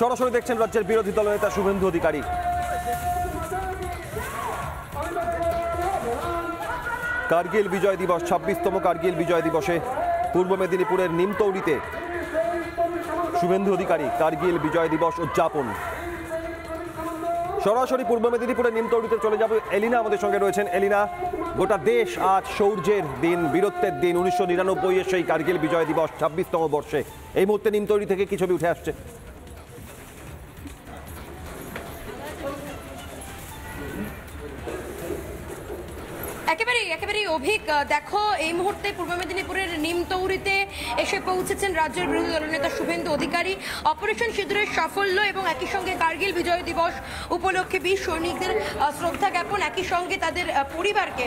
সরাসরি দেখছেন রাজ্যের বিরোধী দলনেতা শুভেন্দু অধিকারী। কার্গিল বিজয় দিবস, 26তম কার্গিল বিজয় দিবসে পূর্ব মেদিনীপুরের নিমতৌড়িতে শুভেন্দু অধিকারী কার্গিল বিজয় দিবস উদযাপন। সরাসরি পূর্ব মেদিনীপুরের নিমতৌড়িতে চলে যাব। এলিনা আমাদের সঙ্গে রয়েছেন। এলিনা, গোটা দেশ আজ শৌর্যের দিন, বীরত্বের দিন, 1999 সেই কার্গিল বিজয় দিবস 26তম বর্ষে। এই মুহূর্তে নিমতৌড়ি থেকে কি ছবি উঠে আসছে? একেবারেই অভিক, দেখো এই মুহূর্তে পূর্ব মেদিনীপুরের নিমতৌড়িতে এসে পৌঁছেছেন রাজ্যের বিরোধী দলনেতা শুভেন্দু অধিকারী। অপারেশন সিঁদুরের সাফল্য এবং একই সঙ্গে কার্গিল বিজয় দিবস উপলক্ষে বীর সৈনিকদের শ্রদ্ধা জ্ঞাপন, একই সঙ্গে তাদের পরিবারকে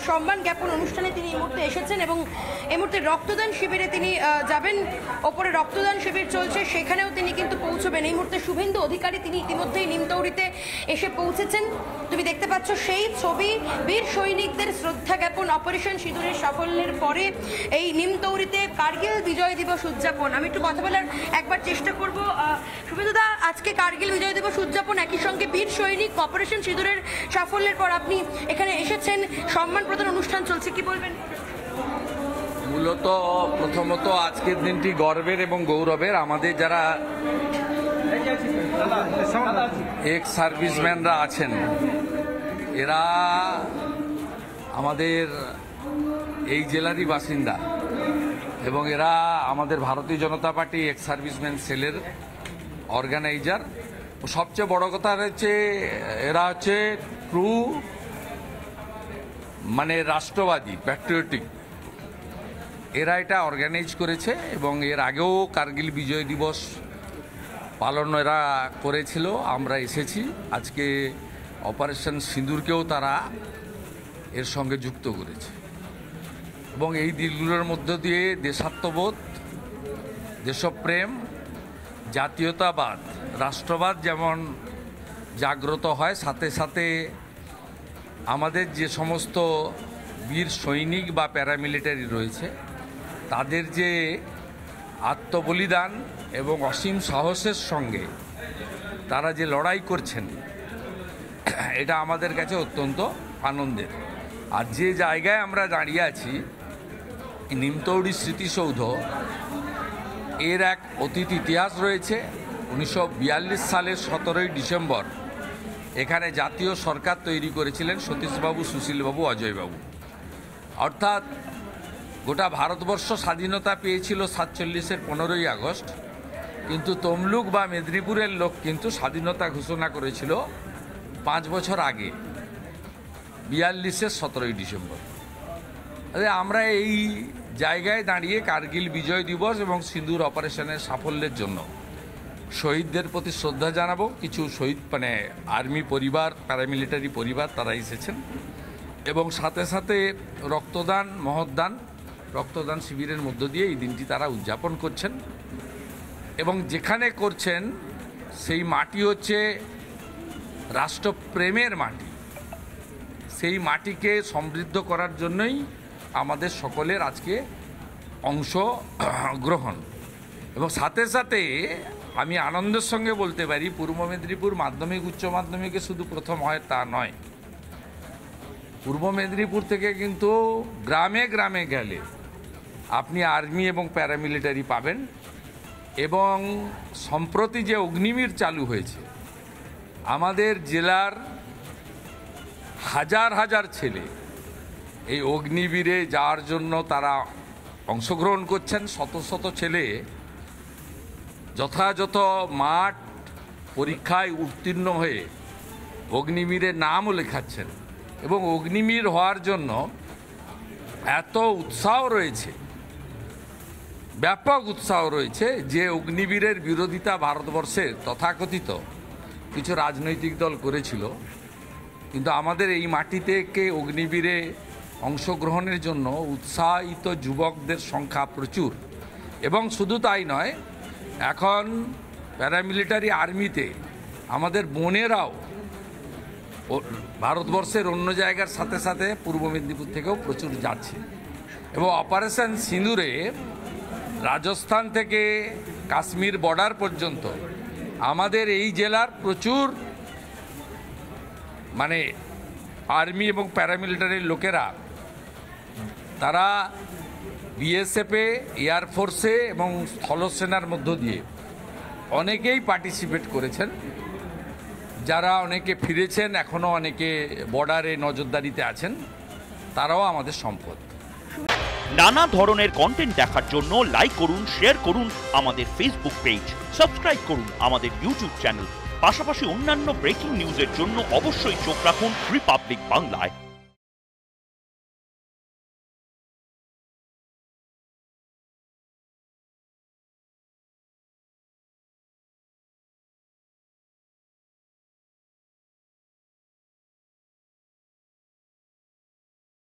সম্মান জ্ঞাপন অনুষ্ঠানে তিনি এই মুহূর্তে এসেছেন এবং এই মুহূর্তে রক্তদান শিবিরে তিনি যাবেন। ওপরে রক্তদান শিবির চলছে, সেখানেও তিনি কিন্তু পৌঁছবেন। এই মুহূর্তে শুভেন্দু অধিকারী তিনি ইতিমধ্যেই নিমতৌড়িতে এসে পৌঁছেছেন। তুমি দেখতে পাচ্ছ সেই ছবি, বীর সৈনিকদের শ্রদ্ধা জ্ঞাপন, অপারেশন সিঁদুরের সাফল্যের পরে এই নিমতৌড়িতে কার্গিল বিজয় দিবস উদযাপন। আমি একটু কথা বলার একবার চেষ্টা করব। শুভেন্দুদা, আজকে কার্গিল বিজয় দিবস উদযাপন, একই সঙ্গে বীর সৈনিক অপারেশন সিঁদুরের সাফল্যের পর আপনি এখানে এসেছেন, সম্মান প্রদান অনুষ্ঠান চলছে, কি বলবেন? মূলত প্রথমত আজকের দিনটি গর্বের এবং গৌরবের। আমাদের যারা এক্স সার্ভিসম্যানরা আছেন, এরা আমাদের এই জেলারই বাসিন্দা এবং এরা আমাদের ভারতীয় জনতা পার্টি এক্স সার্ভিসম্যান সেলের অর্গানাইজার। সবচেয়ে বড় কথা হচ্ছে এরা হচ্ছে ট্রু রাষ্ট্রবাদী, প্যাট্রিয়টিক। এরা এটা অর্গানাইজ করেছে এবং এর আগেও কার্গিল বিজয় দিবস পালন এরা করেছিল। আমরা এসেছি, আজকে অপারেশন সিঁদুরকেও তারা এর সঙ্গে যুক্ত করেছে এবং এই দিনগুলোর মধ্য দিয়ে দেশাত্মবোধ, দেশপ্রেম, জাতীয়তাবাদ, রাষ্ট্রবাদ যেমন জাগ্রত হয়, সাথে সাথে আমাদের যে সমস্ত বীর সৈনিক বা প্যারামিলিটারি রয়েছে তাদের যে আত্মবলিদান এবং অসীম সাহসের সঙ্গে তারা যে লড়াই করছেন, এটা আমাদের কাছে অত্যন্ত আনন্দের। আর যে জায়গায় আমরা দাঁড়িয়ে আছি, নিমতৌড়ি স্মৃতিসৌধ, এর এক অতীত ইতিহাস রয়েছে। 1942 সালের 17ই ডিসেম্বর এখানে জাতীয় সরকার তৈরি করেছিলেন সতীশবাবু, সুশীলবাবু, অজয়বাবু। অর্থাৎ গোটা ভারতবর্ষ স্বাধীনতা পেয়েছিল 47-এর 15ই আগস্ট, কিন্তু তমলুক বা মেদিনীপুরের লোক কিন্তু স্বাধীনতা ঘোষণা করেছিল 5 বছর আগে, 42-এর 17ই ডিসেম্বর। আমরা এই জায়গায় দাঁড়িয়ে কার্গিল বিজয় দিবস এবং সিঁদুর অপারেশনের সাফল্যের জন্য শহীদদের প্রতি শ্রদ্ধা জানাবো। কিছু শহীদ আর্মি পরিবার, প্যারামিলিটারি পরিবার তারা এসেছেন এবং সাথে সাথে রক্তদান, মহৎদান, রক্তদান শিবিরের মধ্য দিয়ে এই দিনটি তারা উদযাপন করছেন এবং যেখানে করছেন সেই মাটি হচ্ছে রাষ্ট্রপ্রেমের মাটি। সেই মাটিকে সমৃদ্ধ করার জন্যই আমাদের সকলের আজকে অংশগ্রহণ এবং সাথে সাথে আমি আনন্দের সঙ্গে বলতে পারি, পূর্ব মেদিনীপুর মাধ্যমিক উচ্চ মাধ্যমিকে শুধু প্রথম হয় তা নয়, পূর্ব মেদিনীপুর থেকে কিন্তু গ্রামে গ্রামে গেলে আপনি আর্মি এবং প্যারামিলিটারি পাবেন। এবং সম্প্রতি যে অগ্নিবীর চালু হয়েছে, আমাদের জেলার হাজার হাজার ছেলে এই অগ্নিবীরে যাওয়ার জন্য তারা অংশগ্রহণ করছেন। শত শত ছেলে যথাযথ মাঠ পরীক্ষায় উত্তীর্ণ হয়ে অগ্নিবীরের নামও লেখাচ্ছেন এবং অগ্নিবীর হওয়ার জন্য এত উৎসাহ রয়েছে, ব্যাপক উৎসাহ রয়েছে যে অগ্নিবীরের বিরোধিতা ভারতবর্ষের তথাকথিত কিছু রাজনৈতিক দল করেছিল, কিন্তু আমাদের এই মাটি থেকে অগ্নিবীরে অংশগ্রহণের জন্য উৎসাহিত যুবকদের সংখ্যা প্রচুর। এবং শুধু তাই নয়, এখন প্যারামিলিটারি আর্মিতে আমাদের বোনেরাও ভারতবর্ষের অন্য জায়গার সাথে সাথে পূর্ব মেদিনীপুর থেকেও প্রচুর যাচ্ছে এবং অপারেশন সিঁদুরে রাজস্থান থেকে কাশ্মীর বর্ডার পর্যন্ত আমাদের এই জেলার প্রচুর মানে আর্মি এবং প্যারামিলিটারির লোকেরা তারা বিএসএফে, এয়ারফোর্সে এবং স্থলসেনার মধ্য দিয়ে অনেকেই পার্টিসিপেট করেছেন। যারা অনেকে ফিরেছেন, এখনও অনেকে বর্ডারে নজরদারিতে আছেন, তারাও আমাদের সম্পদ। নানা ধরনের কন্টেন্ট দেখার জন্য লাইক করুন, শেয়ার করুন আমাদের ফেসবুক পেজ, সাবস্ক্রাইব করুন আমাদের ইউটিউব চ্যানেল। পাশাপাশি অন্যান্য ব্রেকিং নিউজের জন্য অবশ্যই চোখ রাখুন রিপাবলিক বাংলায়।